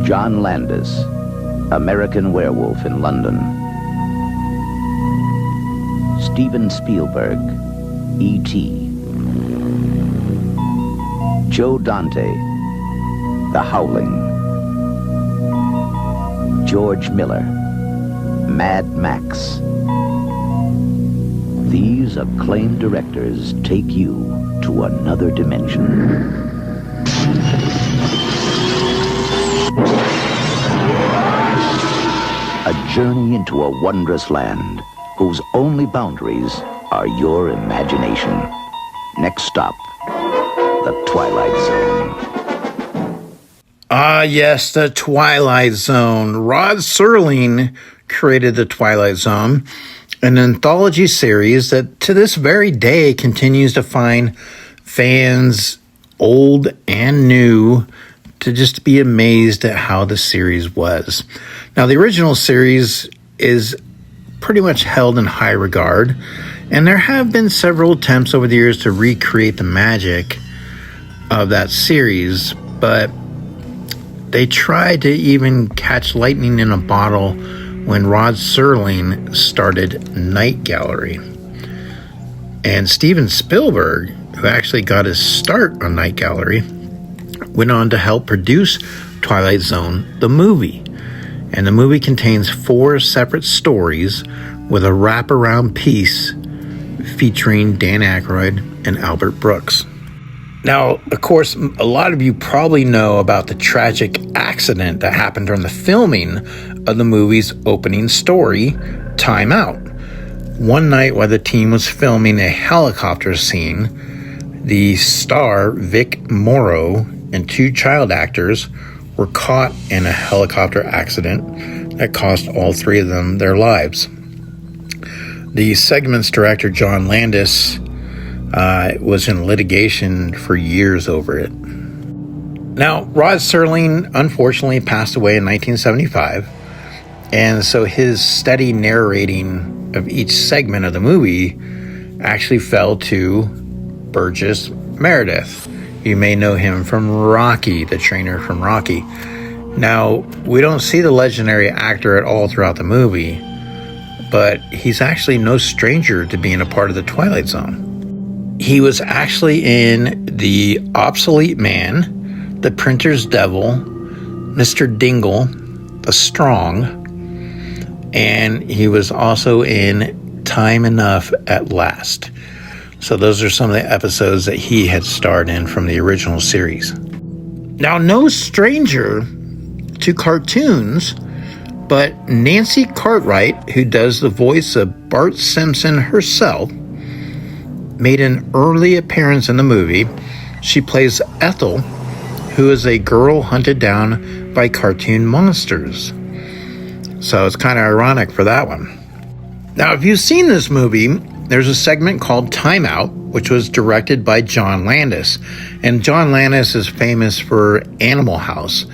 John Landis, American Werewolf in London. Steven Spielberg, E.T. Joe Dante, The Howling. George Miller, Mad Max. These acclaimed directors take you to another dimension. A journey into a wondrous land whose only boundaries are your imagination. Next stop, the Twilight Zone. Ah, yes, the Twilight Zone. Rod Serling created the Twilight Zone, an anthology series that to this very day continues to find fans, old and new, to just be amazed at how the series was. Now, the original series is pretty much held in high regard, and there have been several attempts over the years to recreate the magic of that series, but they tried to even catch lightning in a bottle when Rod Serling started Night Gallery. And Steven Spielberg, who actually got his start on Night Gallery, went on to help produce Twilight Zone, the movie. And the movie contains 4 separate stories with a wraparound piece featuring Dan Aykroyd and Albert Brooks. Now, of course, a lot of you probably know about the tragic accident that happened during the filming of the movie's opening story, Time Out. One night while the team was filming a helicopter scene, the star, Vic Morrow, and 2 child actors were caught in a helicopter accident that cost all 3 of them their lives. The segment's director, John Landis, was in litigation for years over it. Now, Rod Serling unfortunately passed away in 1975, and so his steady narrating of each segment of the movie actually fell to Burgess Meredith. You may know him from Rocky, the trainer from Rocky. Now, we don't see the legendary actor at all throughout the movie, but he's actually no stranger to being a part of the Twilight Zone. He was actually in The Obsolete Man, The Printer's Devil, Mr. Dingle, The Strong, and he was also in Time Enough at Last. So those are some of the episodes that he had starred in from the original series. Now, no stranger to cartoons, but Nancy Cartwright, who does the voice of Bart Simpson herself, made an early appearance in the movie. She plays Ethel, who is a girl hunted down by cartoon monsters. So it's kind of ironic for that one. Now, if you've seen this movie, there's a segment called Time Out, which was directed by John Landis. And John Landis is famous for Animal House.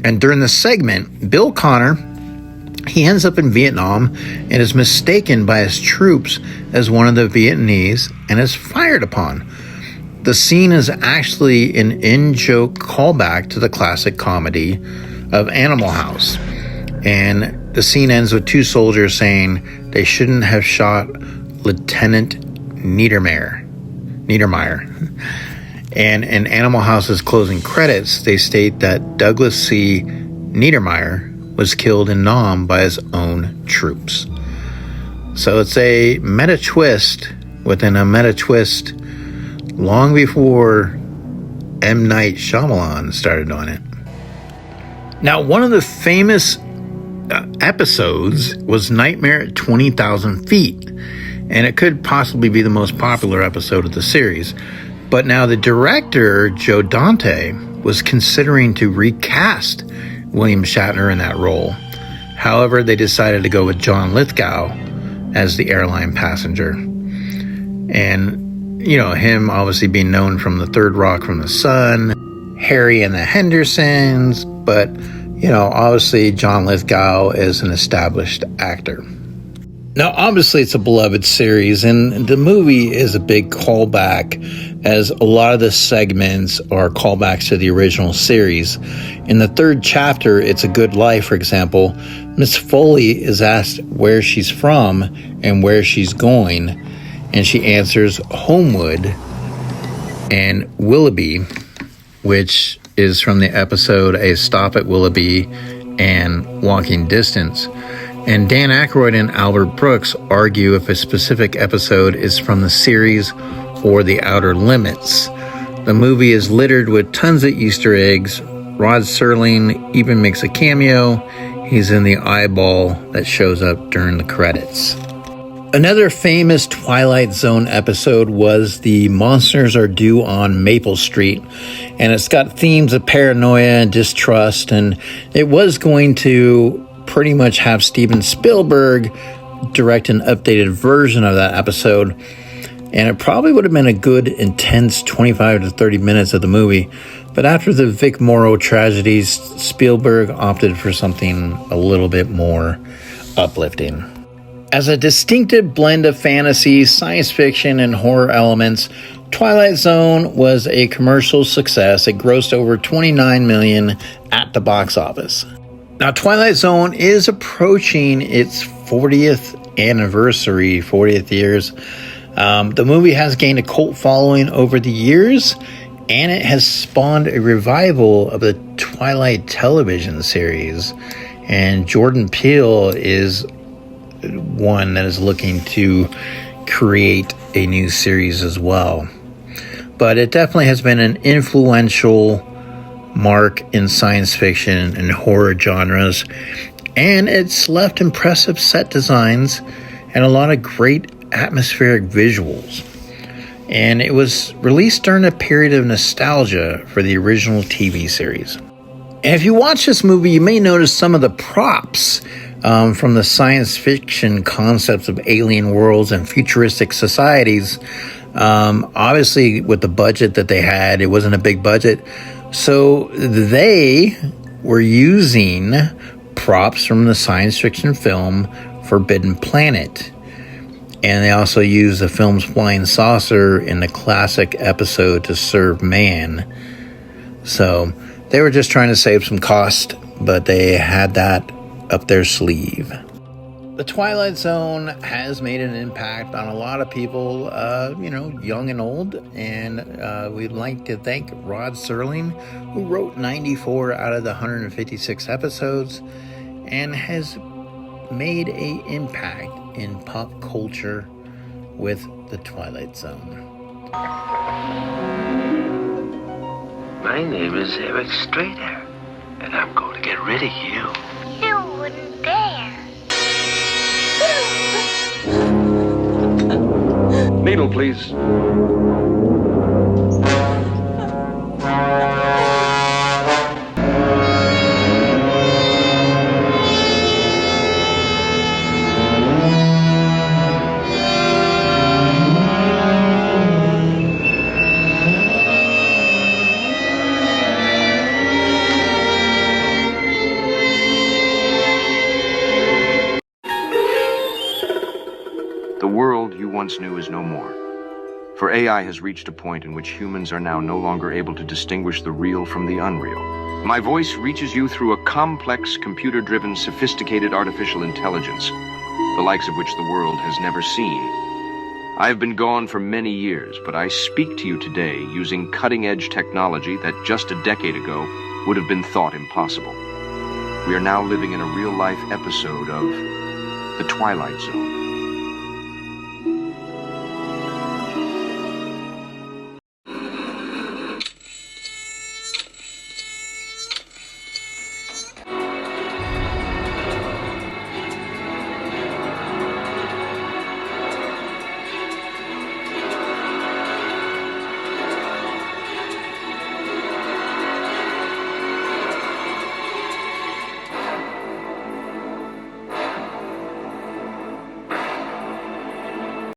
And during the segment, Bill Connor, he ends up in Vietnam and is mistaken by his troops as one of the Vietnamese and is fired upon. The scene is actually an in-joke callback to the classic comedy of Animal House. And the scene ends with 2 soldiers saying they shouldn't have shot Lieutenant Niedermeyer. And in Animal House's closing credits, they state that Douglas C. Niedermeyer was killed in Nam by his own troops. So it's a meta twist within a meta twist long before M. Night Shyamalan started on it. Now, one of the famous episodes was Nightmare at 20,000 Feet, and it could possibly be the most popular episode of the series. But now the director, Joe Dante, was considering to recast William Shatner in that role. However, they decided to go with John Lithgow as the airline passenger. And, you know, him obviously being known from The Third Rock from the Sun, Harry and the Hendersons, but, you know, obviously John Lithgow is an established actor. Now, obviously, it's a beloved series, and the movie is a big callback, as a lot of the segments are callbacks to the original series. In the third chapter, It's a Good Life, for example, Miss Foley is asked where she's from and where she's going, and she answers Homewood and Willoughby, which is from the episode A Stop at Willoughby and Walking Distance. And Dan Aykroyd and Albert Brooks argue if a specific episode is from the series or the Outer Limits. The movie is littered with tons of Easter eggs. Rod Serling even makes a cameo. He's in the eyeball that shows up during the credits. Another famous Twilight Zone episode was The Monsters Are Due on Maple Street, and it's got themes of paranoia and distrust, and it was going to pretty much have Steven Spielberg direct an updated version of that episode, and it probably would have been a good intense 25 to 30 minutes of the movie. But after the Vic Morrow tragedies, Spielberg opted for something a little bit more uplifting. As a distinctive blend of fantasy, science fiction, and horror elements, Twilight Zone was a commercial success. It grossed over $29 million at the box office. Now, Twilight Zone is approaching its 40th anniversary, 40th years. The movie has gained a cult following over the years, and it has spawned a revival of the Twilight television series. And Jordan Peele is one that is looking to create a new series as well. But it definitely has been an influential mark in science fiction and horror genres, and it's left impressive set designs and a lot of great atmospheric visuals. And it was released during a period of nostalgia for the original TV series. And if you watch this movie, you may notice some of the props from the science fiction concepts of alien worlds and futuristic societies. Obviously, with the budget that they had, it wasn't a big budget. So they were using props from the science fiction film Forbidden Planet. And they also used the film's flying saucer in the classic episode To Serve Man. So they were just trying to save some cost, but they had that up their sleeve. The Twilight Zone has made an impact on a lot of people, young and old, and we'd like to thank Rod Serling, who wrote 94 out of the 156 episodes, and has made an impact in pop culture with the Twilight Zone. My name is Eric Strader, and I'm going to get rid of you. You wouldn't dare. Needle, please. The world you once knew is no more. For AI has reached a point in which humans are now no longer able to distinguish the real from the unreal. My voice reaches you through a complex, computer-driven, sophisticated artificial intelligence, the likes of which the world has never seen. I have been gone for many years, but I speak to you today using cutting-edge technology that just a decade ago would have been thought impossible. We are now living in a real-life episode of The Twilight Zone.